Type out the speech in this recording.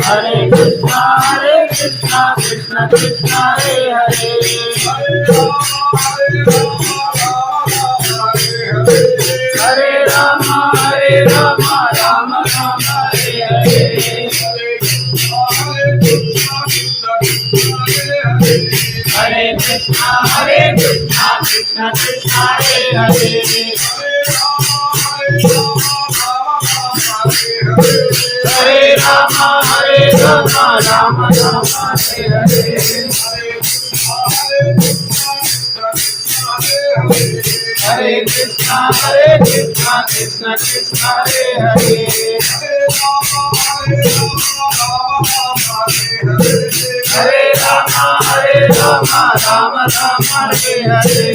Hare Krishna, Krishna Krishna, Hare Hare. Hare Rama, Rama Rama, Hare Hare. Hare Krishna, Krishna Krishna, Hare Hare. Hare Rama, Rama Rama, Hare Hare. Hare Krishna, Krishna Krishna, Hare Hare. Hare Rama, Rama Rama, Hare Hare.